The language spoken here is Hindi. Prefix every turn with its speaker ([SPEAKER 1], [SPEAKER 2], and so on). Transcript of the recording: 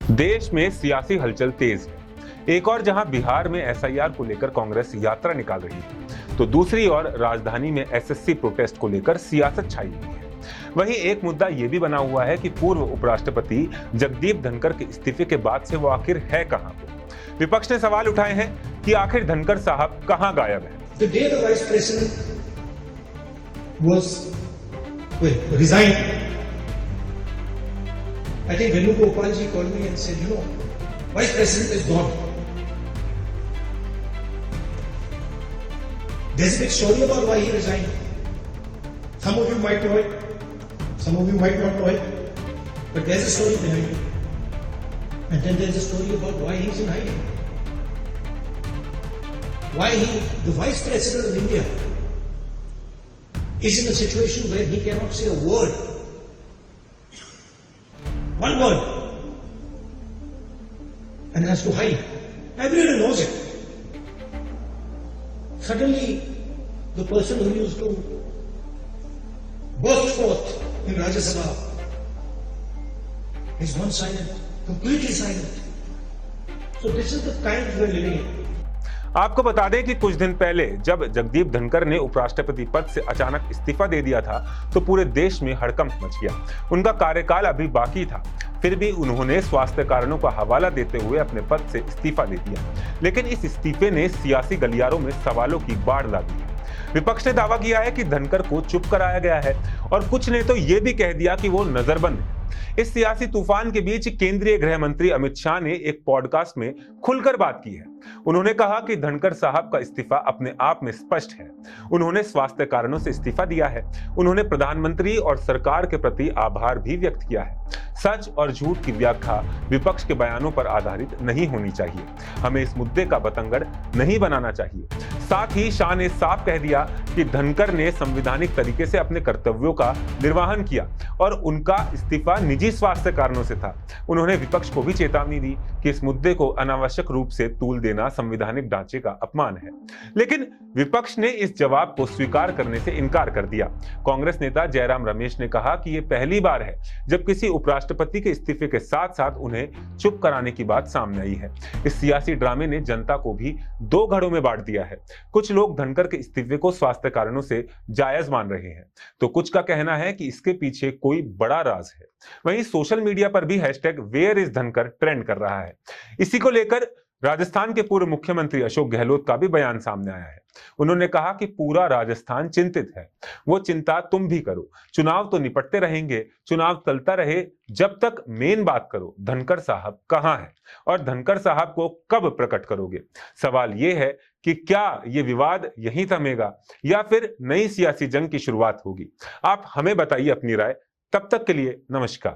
[SPEAKER 1] देश में सियासी हलचल तेज है। एक और जहां बिहार में एसआईआर को लेकर कांग्रेस यात्रा निकाल रही है, तो दूसरी ओर राजधानी में एसएससी प्रोटेस्ट को लेकर सियासत छाई हुई है। वहीं एक मुद्दा यह भी बना हुआ है कि पूर्व उपराष्ट्रपति जगदीप धनखड़ के इस्तीफे के बाद से वो आखिर है कहां पे। विपक्ष ने सवाल उठाए हैं कि आखिर धनखड़ साहब कहां गायब हैं।
[SPEAKER 2] The day the vice president was resigned, I think Venugopal ji called me and said, vice president is gone. There's a big story about why he resigned. Some of you might know it, some of you might not know it, but there's a story behind it. And then there's a story about why he's in hiding. Why the vice president of India, is in a situation where he cannot say a word. One word. And has to hide. Everyone knows it. Suddenly, the person who used to burst forth in Rajya Sabha is gone silent, completely silent. So this is the times we're living in.
[SPEAKER 1] आपको बता दें कि कुछ दिन पहले जब जगदीप धनखड़ ने उपराष्ट्रपति पद से अचानक इस्तीफा दे दिया था, तो पूरे देश में हड़कंप मच गया। उनका कार्यकाल अभी बाकी था, फिर भी उन्होंने स्वास्थ्य कारणों का हवाला देते हुए अपने पद से इस्तीफा दे दिया। लेकिन इस इस्तीफे ने सियासी गलियारों में सवालों की बाढ़ ला दी। विपक्ष ने दावा किया है कि धनखड़ को चुप कराया गया है और कुछ ने तो यह भी कह दिया कि वो नजरबंद है। इस सियासी तूफान के बीच केंद्रीय गृह मंत्री अमित शाह ने एक पॉडकास्ट में खुलकर बात की है। उन्होंने कहा कि धनखड़ साहब का इस्तीफा अपने आप में स्पष्ट है। उन्होंने स्वास्थ्य कारणों से इस्तीफा दिया है। उन्होंने प्रधानमंत्री और सरकार के प्रति आभार भी व्यक्त किया है। सच और झूठ की व्याख्या विपक्ष के बयानों पर आधारित नहीं होनी चाहिए। हमें इस मुद्दे का बतंगड़ नहीं बनाना चाहिए। साथ ही शाह ने साफ कह दिया कि धनखड़ ने संवैधानिक तरीके से अपने कर्तव्यों का निर्वहन किया और उनका इस्तीफा निजी स्वास्थ्य कारणों से था। उन्होंने विपक्ष को भी चेतावनी दी कि इस मुद्दे को अनावश्यक रूप से तूल देना संवैधानिक ढांचे का अपमान है। लेकिन विपक्ष ने इस जवाब को स्वीकार करने से इनकार कर दिया। कांग्रेस नेता जयराम रमेश ने कहा कि यह पहली बार है जब किसी उपराष्ट्रपति के इस्तीफे के साथ साथ उन्हें चुप कराने की बात सामने आई है। इस सियासी ड्रामे ने जनता को भी दो घड़ों में बांट दिया है। कुछ लोग धनखड़ के इस्तीफे को स्वास्थ्य कारणों से जायज मान रहे हैं, तो कुछ का कहना है कि इसके पीछे कोई बड़ा राज है। वहीं सोशल मीडिया पर भी hashtag where is Dhankhar trend कर रहा है। इसी को लेकर राजस्थान के पूर्व मुख्यमंत्री अशोक गहलोत का भी बयान सामने आया है। उन्होंने कहा कि पूरा राजस्थान चिंतित है, वो चिंता तुम भी करो। चुनाव तो निपटते रहेंगे, चुनाव चलता रहे, जब तक मेन बात करो धनखड़ साहब कहां है और धनखड़ साहब को कब प्रकट करोगे। सवाल यह है कि क्या यह विवाद यहीं थमेगा या फिर नई सियासी जंग की शुरुआत होगी। आप हमें बताइए अपनी राय। तब तक के लिए नमस्कार।